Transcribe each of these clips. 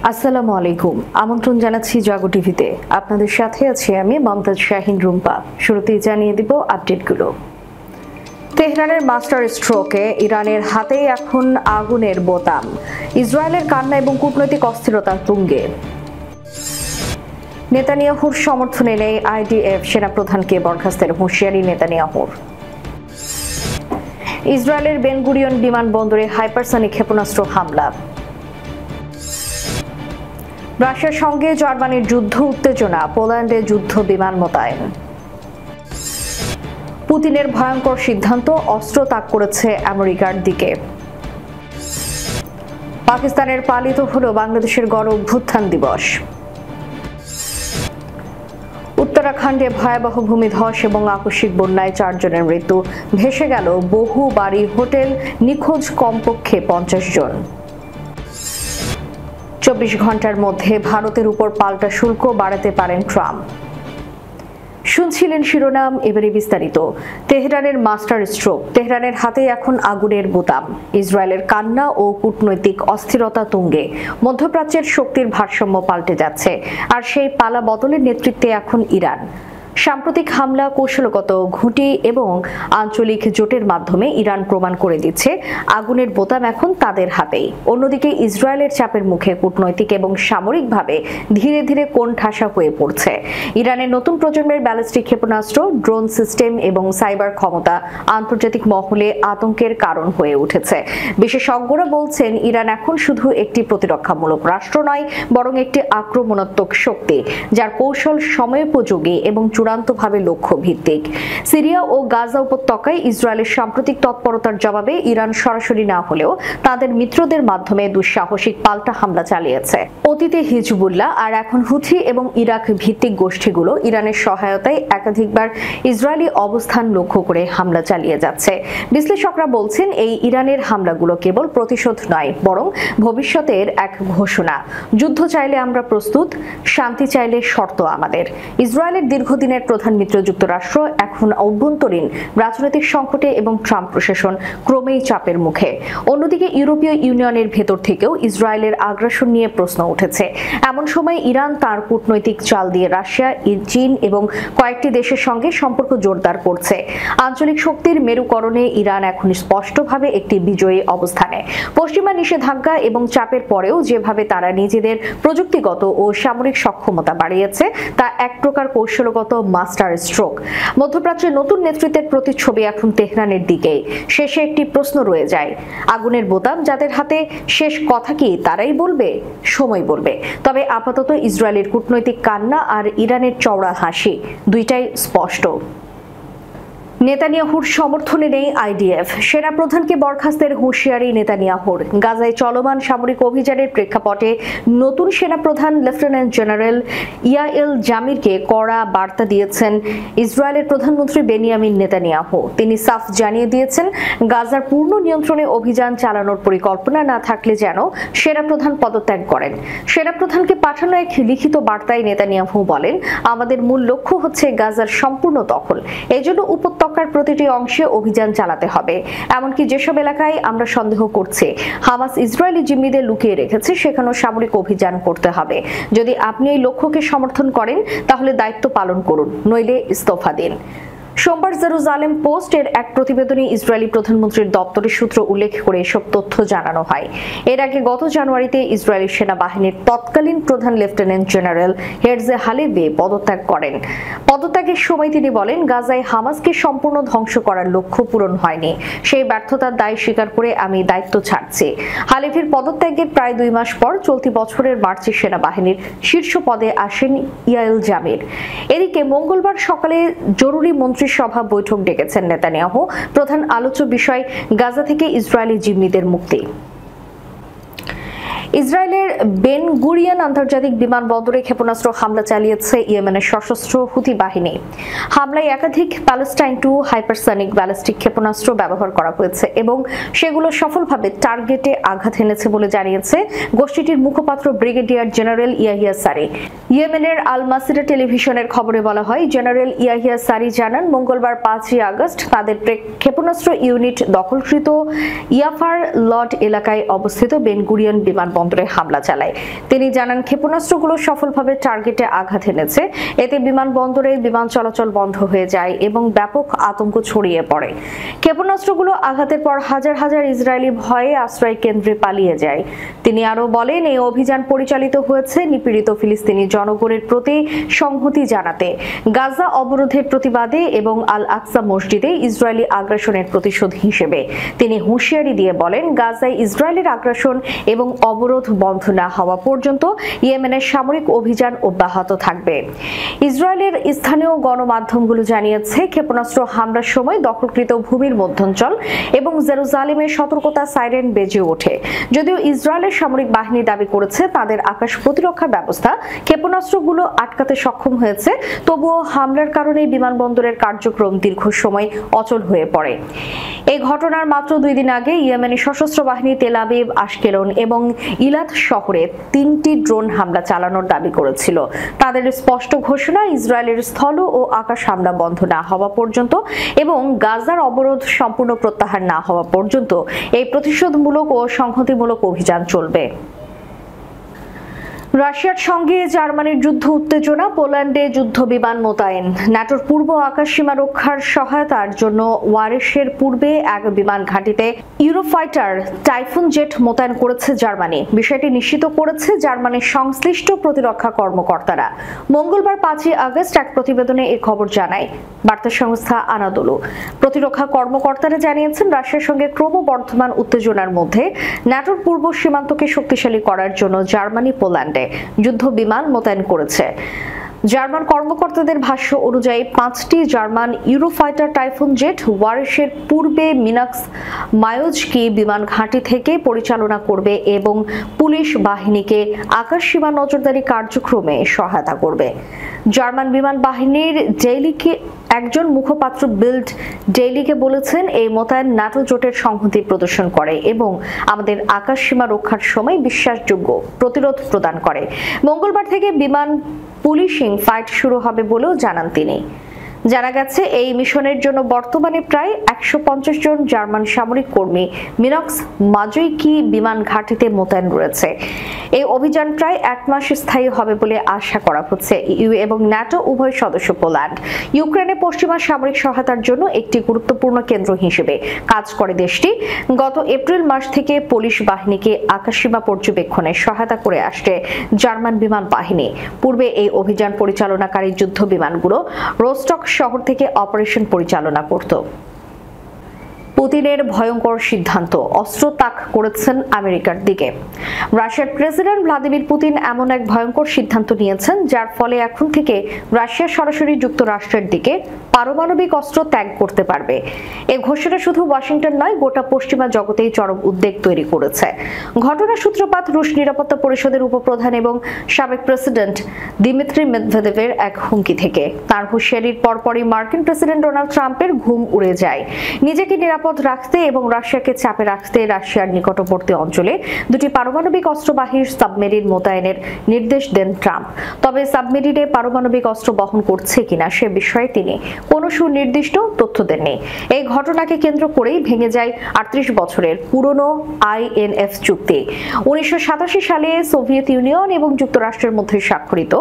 আসসালামু আলাইকুম। আমন্ত্রণ জানাচ্ছি জাগো টিভিতে। আপনাদের সাথে আছি আমি মমতাজ শাহিন রুম্পা। শুরুতেই জানিয়ে দিব আপডেটগুলো। তেহরানের মাস্টার স্ট্রোকে ইরানের হাতেই এখন আগুনের বোতাম। ইসরায়েলের কান্না এবং কূটনৈতিক অস্থিরতা তুঙ্গে। নেতানিয়াহুর সমর্থনে নেই আইডিএফ, সেনাপ্রধানকে বরখাস্তের হুঁশিয়ারি নেতানিয়াহুর। ইসরায়েলের বেন গুরিয়ন বিমানবন্দরে হাইপারসনিক ক্ষেপণাস্ত্র হামলা। রাশিয়ার সঙ্গে জার্মানির যুদ্ধ উত্তেজনা, পোল্যান্ডে যুদ্ধ বিমান মোতায়েন। পুতিনের ভয়ঙ্কর সিদ্ধান্ত, অস্ত্র তাক করেছে আমেরিকার দিকে। পাকিস্তানের পালিত হলো বাংলাদেশের গণ অভ্যুত্থান দিবস। উত্তরাখণ্ডে ভয়াবহ ভূমিধস এবং আকস্মিক বন্যায় 4 জনের মৃত্যু, ভেসে গেল বহু বাড়ি, হোটেল, নিখোঁজ কমপক্ষে 50 জন। 24 ঘন্টার মধ্যে ভারতের উপর পাল্টা শুল্ক বাড়াতে পারেন ট্রাম্প। শুনছিলেন শিরোনাম, এবারে বিস্তারিত। তেহরানের মাস্টার স্ট্রোক, তেহরানের হাতে এখন আগুনের বোতাম। ইসরায়েলের কান্না ও কূটনৈতিক অস্থিরতা তুঙ্গে। মধ্যপ্রাচ্যের শক্তির ভারসাম্য পাল্টে যাচ্ছে, আর সেই পালা বদলের নেতৃত্বে এখন ইরান। সাম্প্রতিক হামলা, কৌশলগত ঘুঁটি এবং আঞ্চলিক জোটের মাধ্যমে ইরান প্রমাণ করে দিচ্ছে আগুনের বোতাম এখন তাদের হাতেই। অন্যদিকে ইসরায়েলের চাপের মুখে কূটনৈতিক এবং সামরিকভাবে ধীরে ধীরে কোণঠাসা হয়ে পড়ছে। ইরানের নতুন প্রজন্মের ব্যালিস্টিক ক্ষেপণাস্ত্র, ড্রোন সিস্টেম এবং সাইবার ক্ষমতা আন্তর্জাতিক মহলে আতঙ্কের কারণ হয়ে উঠেছে। বিশেষজ্ঞরা বলছেন, ইরান এখন শুধু একটি প্রতিরক্ষামূলক রাষ্ট্র নয়, বরং একটি আক্রমণাত্মক শক্তি, যার কৌশল সময়োপযোগী এবং চূড়ান্তভাবে লক্ষ্য ভিত্তিক। সিরিয়া ও গাজা উপত্যকায় ইসরায়েলের সাম্প্রতিক তৎপরতার জবাবে ইরান সরাসরি না হলেও তাদের মিত্রদের মাধ্যমে দুঃসাহসিক পাল্টা হামলা চালিয়েছে। অতীতে হিজবুল্লাহ আর এখন হুথি এবং ইরাক ভিত্তিক গোষ্ঠীগুলো ইরানের সহায়তায় একাধিকবার ইসরায়েলি অবস্থান লক্ষ্য করে হামলা চালিয়ে যাচ্ছে। বিশ্লেষকরা বলছেন, এই ইরানের হামলাগুলো কেবল প্রতিশোধ নয়, বরং ভবিষ্যতের এক ঘোষণা। যুদ্ধ চাইলে আমরা প্রস্তুত, শান্তি চাইলে শর্ত আমাদের। ইসরায়েলের দীর্ঘদিনের প্রধান মিত্র যুক্তরাষ্ট্র এখন অভ্যন্তরীণ রাজনৈতিক সংকটে এবং ট্রাম্প প্রশাসন ক্রমেই চাপের মুখে। অন্যদিকে ইউরোপীয় ইউনিয়নের ভেতর থেকেও ইসরায়েলের আগ্রাসন নিয়ে প্রশ্ন উঠেছে। এমন সময় ইরান তার কূটনৈতিক চাল দিয়ে রাশিয়া, চীন এবং কয়েকটি দেশের সঙ্গে সম্পর্ক জোরদার করছে। আঞ্চলিক শক্তির মেরুকরণে ইরান এখন স্পষ্টভাবে একটি বিজয়ী অবস্থানে। পশ্চিমা নিষেধাজ্ঞা এবং চাপের পরেও যেভাবে তারা নিজেদের প্রযুক্তিগত ও সামরিক সক্ষমতা বাড়িয়েছে, তা এক প্রকার কৌশলগত মাস্টার স্ট্রোক। মধ্যপ্রাচ্যের নতুন নেতৃত্বের প্রতিচ্ছবি এখন তেহরানের দিকেই। শেষে একটি প্রশ্ন রয়ে যায়, আগুনের বোতাম যাদের হাতে, শেষ কথা কি তারাই বলবে? সময় বলবে। তবে আপাতত ইসরায়েলের কূটনৈতিক কান্না আর ইরানের চওড়া হাসি, দুইটাই স্পষ্ট। নেতানিয়াহুর সমর্থনে নেই আইডিএফ, সেনাপ্রধানকে বরখাস্তের হুঁশিয়ারি নেতানিয়াহুর। গাজায় চলমান সামরিক অভিযানের প্রেক্ষাপটে নতুন সেনাপ্রধান লেফটেন্যান্ট জেনারেল ইয়াইল জামিরকে কড়া বার্তা দিয়েছেন ইসরায়েলের প্রধানমন্ত্রী বেনিয়ামিন নেতানিয়াহু। তিনি সাফ জানিয়ে দিয়েছেন, গাজার পূর্ণ নিয়ন্ত্রণে অভিযান চালানোর পরিকল্পনা না থাকলে যেন সেনাপ্রধান পদত্যাগ করেন। সেনাপ্রধানকে পাঠানো এক লিখিত বার্তায় নেতানিয়াহু বলেন, আমাদের মূল লক্ষ্য হচ্ছে গাজার সম্পূর্ণ দখল। এজন্য উপত্যকার প্রতিটি অংশে অভিযান চালাতে হবে। এমনকি যেসব এলাকায় আমরা সন্দেহ করছি হামাস ইসরায়েলি জিম্মিদের লুকিয়ে রেখেছে, সেখানেও সামরিক অভিযান করতে হবে। যদি আপনি এই লক্ষ্যকে সমর্থন করেন, তাহলে দায়িত্ব পালন করুন, নইলে ইস্তফা দিন। সোমবার জেরুজালেম পোস্টের এক প্রতিবেদনে ইসরায়েলি প্রধানমন্ত্রীর দপ্তরের সূত্র উল্লেখ করে এসব তথ্য জানানো হয়। এর আগে গত জানুয়ারিতে ইসরায়েলি সেনাবাহিনীর তৎকালীন প্রধান লেফটেন্যান্ট জেনারেল হেরজে হালেভি পদত্যাগ করেন। পদত্যাগের সময় তিনি বলেন, গাজায় হামাসকে সম্পূর্ণ ধ্বংস করার লক্ষ্য পূরণ হয়নি। সেই ব্যর্থতার দায় স্বীকার করে আমি দায়িত্ব ছাড়ছি। হালেভির পদত্যাগের প্রায় 2 মাস পর চলতি বছরের মার্চে সেনাবাহিনীর শীর্ষ পদে আসেন ইয়াইল জামির। এদিকে মঙ্গলবার সকালে জরুরি মন্ত্রিসভা বৈঠক ডেকেছেন নেতানিয়াহু। প্রধান আলোচ্য বিষয় গাজা থেকে ইসরায়েলি জিম্মিদের মুক্তি। ইসরায়েলের বেন গুরিয়ন আন্তর্জাতিক বিমানবন্দরে ক্ষেপণাস্ত্র হামলা চালিয়েছে ইয়েমেনের সশস্ত্র হুথি বাহিনী। হামলায় একাধিক প্যালেস্টাইন-2 হাইপারসনিক ব্যালিস্টিক ক্ষেপণাস্ত্র ব্যবহার করা হয়েছে এবং সেগুলো সফলভাবে টার্গেটে আঘাত এনেছে বলে জানিয়েছে গোষ্ঠীটির মুখপাত্র ব্রিগেডিয়ার জেনারেল ইয়াহিয়া সারি। ইয়েমেনের আল মাসিরা টেলিভিশনের খবরে বলা হয়, জেনারেল ইয়াহিয়া সারি জানান, মঙ্গলবার 5 আগস্ট তাদের ক্ষেপণাস্ত্র ইউনিট দখলকৃত ইয়াফার লড এলাকায় অবস্থিত বেন গুরিয়ন বিমানবন্দর বিমানবন্দরে হামলা চালায়। তিনি জানান, ক্ষেপণাস্ত্রগুলো সফলভাবে টার্গেটে আঘাত এনেছে। এতে বিমানবন্দরে বিমান চলাচল বন্ধ হয়ে যায় এবং ব্যাপক আতঙ্ক ছড়িয়ে পড়ে। ক্ষেপণাস্ত্রগুলো আঘাতের পর হাজার হাজার ইসরায়েলি ভয়ে আশ্রয় কেন্দ্রে পালিয়ে যায়। তিনি আরো বলেন, এই অভিযান পরিচালিত হয়েছে নিপীড়িত ফিলিস্তিনি জনগণের প্রতি সংহতি জানাতে, গাজা অবরোধের প্রতিবাদে এবং আল আকসা মসজিদে ইসরায়েলি আগ্রাসনের প্রতিশোধ হিসেবে। তিনি হুঁশিয়ারি দিয়ে বলেন, গাজায় ইসরায়েলের আগ্রাসন এবং অবরোধ বন্ধ না হওয়া পর্যন্ত ইয়েমেনের সামরিক অভিযান অব্যাহত থাকবে। ইসরায়েলের স্থানীয় গণমাধ্যমগুলো জানিয়েছে, ক্ষেপণাস্ত্র হামলার সময় দখলকৃত ভূমির মধ্যাঞ্চল এবং জেরুজালেমে সতর্কতা সাইরেন বেজে ওঠে। যদিও ইসরায়েলের সামরিক বাহিনী দাবি করেছে তাদের আকাশ প্রতিরক্ষা ব্যবস্থা ক্ষেপণাস্ত্রগুলো আটকাতে সক্ষম হয়েছে, তবুও হামলার কারণে বিমানবন্দরের কার্যক্রম দীর্ঘ সময় অচল হয়ে পড়ে। এই ঘটনার মাত্র 2 দিন আগে ইয়েমেনি সশস্ত্র বাহিনী তেল আবিব, আশকেলন এবং ইলাত শহরে 3টি ড্রোন হামলা চালানোর দাবি করেছিল। তাদের স্পষ্ট ঘোষণা, ইসরায়েলের স্থল ও আকাশ হামলা বন্ধ না হওয়া পর্যন্ত এবং গাজার অবরোধ সম্পূর্ণ প্রত্যাহার না হওয়া পর্যন্ত এই প্রতিশোধমূলক ও সংহতিমূলক অভিযান চলবে। রাশিয়ার সঙ্গে জার্মানির যুদ্ধ উত্তেজনা, পোল্যান্ডে যুদ্ধ বিমান মোতায়েন। ন্যাটোর পূর্ব আকাশ সীমা রক্ষার সহায়তার জন্য ওয়ারেশের পূর্বে এক বিমান ঘাঁটিতে ইউরোফাইটার টাইফুন জেট মোতায়েন করেছে জার্মানি। বিষয়টি নিশ্চিত করেছে জার্মানির সংশ্লিষ্ট প্রতিরক্ষা কর্মকর্তারা। মঙ্গলবার 5 আগস্ট এক প্রতিবেদনে এই খবর জানায় বার্তা সংস্থা আনাদোলু। প্রতিরক্ষা কর্মকর্তারা জানিয়েছেন, রাশিয়ার সঙ্গে ক্রমবর্ধমান উত্তেজনার মধ্যে ন্যাটোর পূর্ব সীমান্তকে শক্তিশালী করার জন্য জার্মানি পোল্যান্ডে যুদ্ধ বিমান মোতায়েন করেছে। জার্মান কর্মকর্তাদের ভাষ্য অনুযায়ী 5টি জার্মান ইউরোফাইটার টাইফুন জেট ওয়ারেশের পূর্বে মিনাক্স মায়োজকি বিমান ঘাঁটি থেকে পরিচালনা করবে এবং পুলিশ বাহিনীকে আকাশ সীমা নজরদারি কার্যক্রমে সহায়তা করবে। জার্মান বিমান বাহিনীর ডেইলিকে একজন মুখপাত্র বিল্ড ডেইলিকে বলেছেন, এই মোতায়েন ন্যাটো জোটের সংহতি প্রদর্শন করে এবং আমাদের আকাশ সীমা রক্ষার সময় বিশ্বাসযোগ্য প্রতিরোধ প্রদান করে। মঙ্গলবার থেকে বিমান পুলিশিং ফাইট শুরু হবে বলেও জানান তিনি। জানা গেছে, এই মিশনের জন্য বর্তমানে প্রায় 150 জন জার্মান সামরিক কর্মী মিনক্স মাজইকি বিমান ঘাঁটিতে মোতায়েন রয়েছে। এই অভিযান প্রায় 1 মাস স্থায়ী হবে বলে আশা করা হচ্ছে। ইউ এবং ন্যাটো উভয় সদস্য পোল্যান্ড ইউক্রেনে পশ্চিমা সামরিক সহায়তার জন্য একটি গুরুত্বপূর্ণ কেন্দ্র হিসেবে কাজ করে। দেশটি গত এপ্রিল মাস থেকে পুলিশ বাহিনীকে আকাশসীমা পর্যবেক্ষণে সহায়তা করে আসছে জার্মান বিমান বাহিনী। পূর্বে এই অভিযান পরিচালনাকারী যুদ্ধ বিমানগুলো রোস্টক শহর থেকে অপারেশন পরিচালনা করত। পুতিনের ভয়ঙ্কর সিদ্ধান্ত, অস্ত্র তাক করেছেন আমেরিকার দিকে। রাশিয়ার প্রেসিডেন্ট ভ্লাদিমির পুতিন এমন এক ভয়ঙ্কর সিদ্ধান্ত নিয়েছেন যার ফলে এখন থেকে রাশিয়া সরাসরি যুক্তরাষ্ট্রের দিকে পারমাণবিক অস্ত্র ত্যাগ করতে পারবে। এই ঘোষণা শুধু ওয়াশিংটন নয়, গোটা পশ্চিমা জগতেই চরম উদ্বেগ তৈরি করেছে। ঘটনার সূত্রপাত রুশ নিরাপত্তা পরিষদের উপপ্রধান এবং সাবেক প্রেসিডেন্ট দিমিত্রি মেদভেদেভের এক হুমকি থেকে। তার হুঁশিয়ারির পরপরই মার্কিন প্রেসিডেন্ট ডোনাল্ড ট্রাম্পের ঘুম উড়ে যায়। নিজেকে নিরাপদ রাখতে এবং রাশিয়াকে চাপে রাখতে রাশিয়ার নিকটবর্তী অঞ্চলে 2টি পারমাণবিক অস্ত্রবাহী সাবমেরিন মোতায়েনের নির্দেশ দেন ট্রাম্প। তবে সাবমেরিনে পারমাণবিক অস্ত্র বহন করছে কিনা সে বিষয়ে তিনি কোনো সুনির্দিষ্ট তথ্য দেননি। এই ঘটনাকে কেন্দ্র করেই ভেঙে যায় 38 বছরের পুরনো INF চুক্তি। 1987 সালে সোভিয়েত ইউনিয়ন এবং যুক্তরাষ্ট্রের মধ্যে স্বাক্ষরিত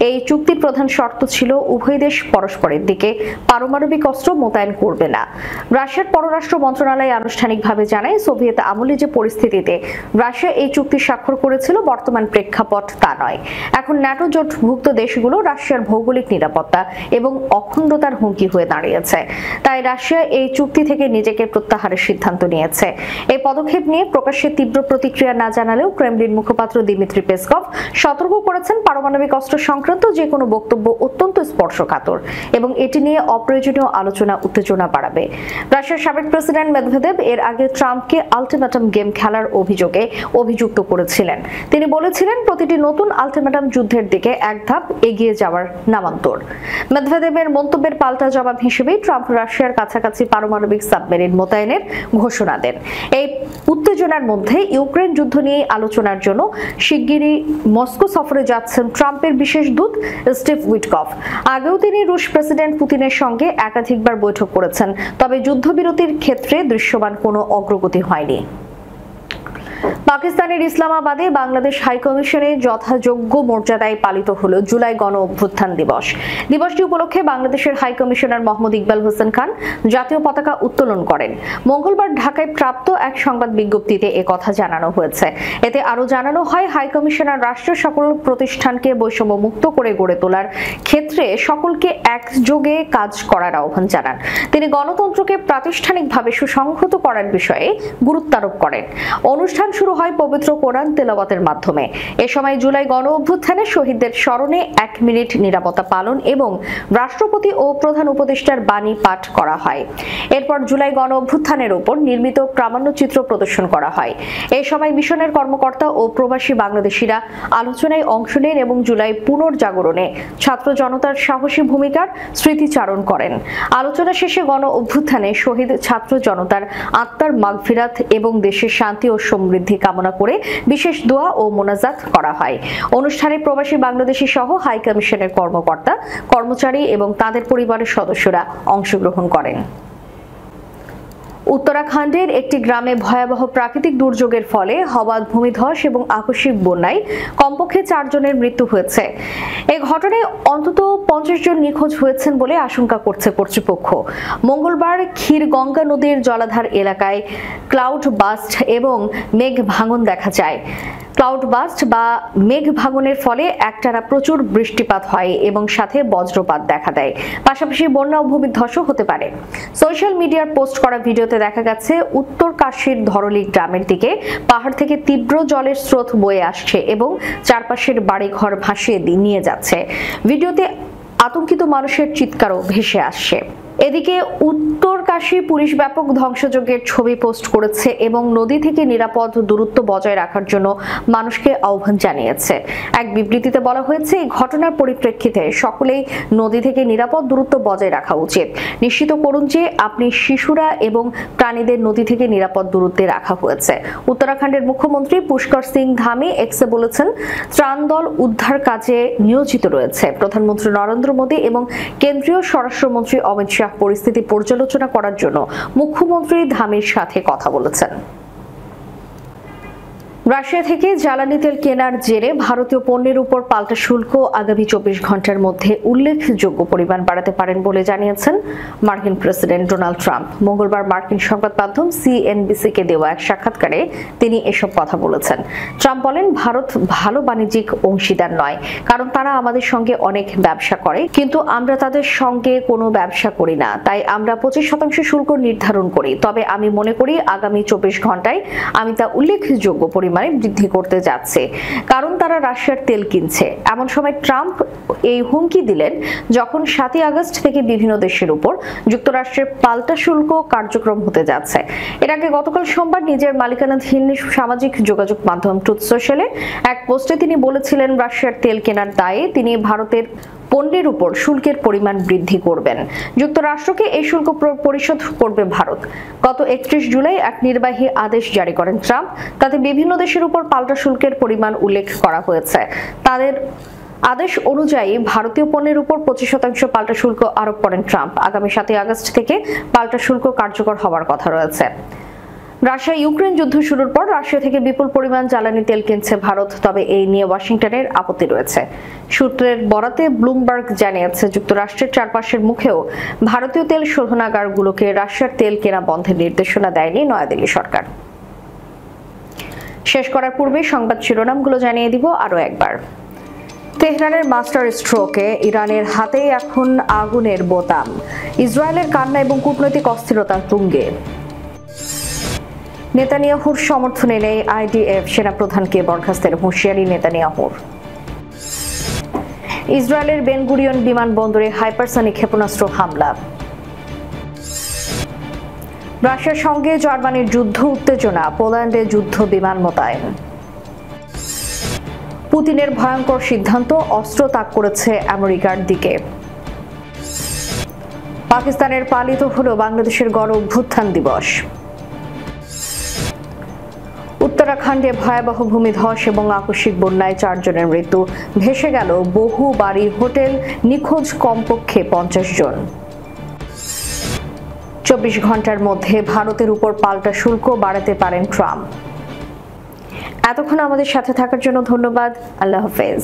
এই চুক্তির প্রধান শর্ত ছিল উভয় দেশ পরস্পরের দিকে পারমাণবিক অস্ত্র মোতায়েন করবে না। রাশিয়ার পররাষ্ট্র মন্ত্রণালয় আনুষ্ঠানিকভাবে জানায়, সোভিয়েত আমলে যে পরিস্থিতিতে রাশিয়া এই চুক্তি স্বাক্ষর করেছিল বর্তমান প্রেক্ষাপট তা নয়। এখন ন্যাটো জোটভুক্ত দেশগুলো রাশিয়ার ভৌগোলিক নিরাপত্তা এবং অখণ্ডতার হুমকি হয়ে দাঁড়িয়েছে। তাই রাশিয়া এই চুক্তি থেকে নিজেকে প্রত্যাহারের সিদ্ধান্ত নিয়েছে। এই পদক্ষেপ নিয়ে প্রকাশ্যে তীব্র প্রতিক্রিয়া না জানালেও ক্রেমলিন মুখপাত্র দিমিত্রি পেসকভ সতর্ক করেছেন, পারমাণবিক অস্ত্র সংক্রান্ত যে কোনো বক্তব্য অত্যন্ত স্পর্শকাতর এবং এটি নিয়ে অপ্রয়োজনীয় আলোচনা উত্তেজনা বাড়াবে। রাশিয়ার সাবেক প্রেসিডেন্ট মেদভেদেভ এর আগে ট্রাম্পকে আলটিমেটাম গেম খেলার অভিযোগে অভিযুক্ত করেছিলেন। তিনি বলেছিলেন, প্রতিটি নতুন আলটিমেটাম যুদ্ধের দিকে এক ধাপ এগিয়ে যাওয়ার নামান্তর। মেদভেদেভের মন্তব্যের পাল্টা জবাব হিসেবেই ট্রাম্প রাশিয়ার কাছাকাছি পারমাণবিক সাবমেরিন মোতায়েনের ঘোষণা দেন। এই উত্তেজনার মধ্যে ইউক্রেন যুদ্ধ নিয়ে আলোচনার জন্য শিগগিরই মস্কো সফরে যাচ্ছেন ট্রাম্পের বিশেষ দূত স্টিভ উইটকফ। আগেও তিনি রুশ প্রেসিডেন্ট পুতিনের সঙ্গে একাধিকবার বৈঠক করেছেন, তবে যুদ্ধবিরতির ক্ষেত্রে দৃশ্যমান কোনো অগ্রগতি হয়নি। পাকিস্তানের ইসলামাবাদে বাংলাদেশ হাইকমিশনে যথাযোগ্য মর্যাদায় পালিত হলো জুলাই গণ অভ্যুত্থান দিবস। দিবসটি উপলক্ষে বাংলাদেশের হাইকমিশনার মোহাম্মদ ইকবাল হোসেন খান জাতীয় পতাকা উত্তোলন করেন। মঙ্গলবার ঢাকায় প্রাপ্ত এক সংবাদ বিজ্ঞপ্তিতে একথা জানানো হয়েছে। এতে আরও জানানো হয়, হাইকমিশনার রাষ্ট্রের সকল প্রতিষ্ঠানকে বৈষম্য মুক্ত করে গড়ে তোলার ক্ষেত্রে সকলকে একযোগে কাজ করার আহ্বান জানান। তিনি গণতন্ত্রকে প্রাতিষ্ঠানিকভাবে সুসংহত করার বিষয়ে গুরুত্ব আরোপ করেন। অনুষ্ঠান শুরু হয় পবিত্র কোরআন তেলাওয়াতের মাধ্যমে। এ সময় জুলাই গণ অভ্যুত্থানে শহীদদের স্মরণে 1 মিনিট নিরাপত্তা পালন এবং রাষ্ট্রপতি ও প্রধান উপদেষ্টার বাণী পাঠ করা হয়। এরপর জুলাই গণ অভ্যুত্থানের উপর নির্মিত প্রামাণ্যচিত্র প্রদর্শন করা হয়। এ সময় মিশনের কর্মকর্তা ও প্রবাসী বাংলাদেশিরা আলোচনায় অংশ নেন এবং জুলাই পুনর্জাগরণে ছাত্র জনতার সাহসী ভূমিকার স্মৃতিচারণ করেন। আলোচনা শেষে গণ অভ্যুত্থানে শহীদ ছাত্র জনতার আত্মার মাগফিরাত এবং দেশের শান্তি ও সমৃদ্ধি কামনা করে বিশেষ দোয়া ও মোনাজাত করা হয়। অনুষ্ঠানে প্রবাসী বাংলাদেশি সহ হাই কমিশনের কর্মকর্তা, কর্মচারী এবং তাদের পরিবারের সদস্যরা অংশগ্রহণ করেন। উত্তরাখণ্ডের একটি গ্রামে ভয়াবহ প্রাকৃতিক দুর্যোগের ফলে হওয়া ভূমিধস এবং আকস্মিক বন্যায় কমপক্ষে 4 জনের মৃত্যু হয়েছে। এই ঘটনায় অন্তত 50 জন নিখোঁজ হয়েছেন বলে আশঙ্কা করছে কর্তৃপক্ষ। মঙ্গলবার ক্ষীরগঙ্গা নদীর জলাধার এলাকায় ক্লাউড বাস্ট এবং মেঘ ভাঙন দেখা যায়। ক্লাউড বাস্ট বা মেঘ ভাঙনের ফলে একটানা প্রচুর বৃষ্টিপাত হয় এবং সাথে বজ্রপাত দেখা দেয়। পাশাপাশি বন্যা ও ভূমিধসও হতে পারে। সোশ্যাল মিডিয়ার পোস্ট করা ভিডিওতে দেখা গেছে উত্তর কাশীর ধরলি গ্রামের দিকে পাহাড় থেকে তীব্র জলের স্রোত বয়ে আসছে এবং চারপাশের বাড়িঘর ভাসিয়ে নিয়ে যাচ্ছে। ভিডিওতে আতঙ্কিত মানুষের চিৎকারও ভেসে আসছে। এদিকে উত্তর কাশী পুলিশ ব্যাপক ধ্বংসযজ্ঞের ছবি পোস্ট করেছে এবং নদী থেকে নিরাপদ দূরত্ব বজায় রাখার জন্য মানুষকে আহ্বান জানিয়েছে। এক বিবৃতিতে বলা হয়েছে, এই ঘটনার পরিপ্রেক্ষিতে সকলেই নদী থেকে নিরাপদ দূরত্ব বজায় রাখা উচিত। নিশ্চিত করুন যে আপনি শিশুরা এবং প্রাণীদের নদী থেকে নিরাপদ দূরত্বে রাখা হয়েছে। উত্তরাখণ্ডের মুখ্যমন্ত্রী পুষ্কর সিং ধামি এক্সে বলেছেন, ত্রাণ দল উদ্ধার কাজে নিয়োজিত রয়েছে। প্রধানমন্ত্রী নরেন্দ্র মোদী এবং কেন্দ্রীয় স্বরাষ্ট্রমন্ত্রী অমিত শাহ পরিস্থিতি পর্যালোচনা করার জন্য মুখ্যমন্ত্রী ধামির সাথে কথা বলেছেন। রাশিয়া থেকে জ্বালানি তেল কেনার জেরে ভারতীয় পণ্যের উপর পাল্টা শুল্ক আগামী 24 ঘন্টার মধ্যে উল্লেখযোগ্য পরিমাণ বাড়াতে পারেন বলে জানিয়েছেন মার্কিন প্রেসিডেন্ট ডোনাল্ড ট্রাম্প। মঙ্গলবার মার্কিন সংবাদ মাধ্যম সিএনবিসি-কে দেওয়া এক সাক্ষাৎকারে তিনি এসব কথা বলেছেন। ট্রাম্প বলেন, ভারত ভালো বাণিজ্যিক অংশীদার নয়, কারণ তারা আমাদের সঙ্গে অনেক ব্যবসা করে, কিন্তু আমরা তাদের সঙ্গে কোনো ব্যবসা করি না। তাই আমরা 25% শুল্ক নির্ধারণ করি। তবে আমি মনে করি আগামী 24 ঘন্টায় আমি তা উল্লেখযোগ্য পরিমাণ বৃদ্ধি করতে যাচ্ছে, কারণ তারা রাশিয়ার তেল কিনছে। এমন সময় ট্রাম্প এই হুমকি দিলেন যখন 7 আগস্ট থেকে বিভিন্ন দেশের উপর যুক্তরাষ্ট্রের পাল্টা শুল্ক কার্যক্রম হতে যাচ্ছে। এর আগে গতকাল সোমবার নিজের মালিকানাধীন সামাজিক যোগাযোগ মাধ্যম ট্রুথ সোশ্যালে এক পোস্টে তিনি বলেছিলেন, রাশিয়ার তেল কেনার দায়ে তিনি ভারতের পণ্যের উপর শুল্কের পরিমাণ বৃদ্ধি করবেন। যুক্তরাষ্ট্রকে এই শুল্ক পরিশোধ করবে ভারত। গত 31 জুলাই এক নির্বাহী আদেশ জারি করেন ট্রাম্প। তাতে বিভিন্ন দেশের উপর পাল্টা শুল্কের পরিমাণ উল্লেখ করা হয়েছে। তাদের আদেশ অনুযায়ী ভারতীয় পণ্যের উপর 25% পাল্টা শুল্ক আরোপ করেন ট্রাম্প। আগামী 7 আগস্ট থেকে পাল্টা শুল্ক কার্যকর হওয়ার কথা রয়েছে। রাশিয়া ইউক্রেন যুদ্ধ শুরুর পর রাশিয়া থেকে বিপুল পরিমাণ জ্বালানি তেল কিনছে ভারত, তবে এই নিয়ে ওয়াশিংটনের আপত্তি রয়েছে। সূত্রের বরাতে ব্লুমবার্গ জানিয়েছে, যুক্তরাষ্ট্রের চারপাশের মুখেও ভারতীয় তেল শোধনাগারগুলোকে রাশিয়ার তেল কেনা বন্ধের নির্দেশনা দেয়নি নয়াদিল্লি সরকার। শেষ করার পূর্বে সংবাদ শিরোনামগুলো জানিয়ে দিব আরও একবার। তেহরানের মাস্টার স্ট্রোকে ইরানের হাতেই এখন আগুনের বোতাম। ইসরায়েলের কান্না এবং কূটনৈতিক অস্থিরতা তুঙ্গে। নেতানিয়াহুর সমর্থনে নেই আইডিএফ, সেনাপ্রধানকে বরখাস্তের হুঁশিয়ারি নেতানিয়াহুর। ইসরায়েলের বেন গুরিয়ন বিমানবন্দরে হাইপারসনিক ক্ষেপণাস্ত্র হামলা। রাশিয়ার সঙ্গে জার্মানির যুদ্ধ উত্তেজনা, পোল্যান্ডে যুদ্ধ বিমান মোতায়েন। পুতিনের ভয়ঙ্কর সিদ্ধান্ত, অস্ত্র তাক করেছে আমেরিকার দিকে। পাকিস্তানের পালিত হলো বাংলাদেশের গণ অভ্যুত্থান দিবস। উত্তরাখণ্ডে ভয়াবহ ভূমিধস এবং আকস্মিক বন্যায় 4 জনের মৃত্যু, ভেসে গেল বহু বাড়ি, হোটেল, নিখোঁজ কমপক্ষে 50 জন। 24 ঘন্টার মধ্যে ভারতের উপর পাল্টা শুল্ক বাড়াতে পারেন ট্রাম্প। এতক্ষণ আমাদের সাথে থাকার জন্য ধন্যবাদ। আল্লাহ হাফেজ।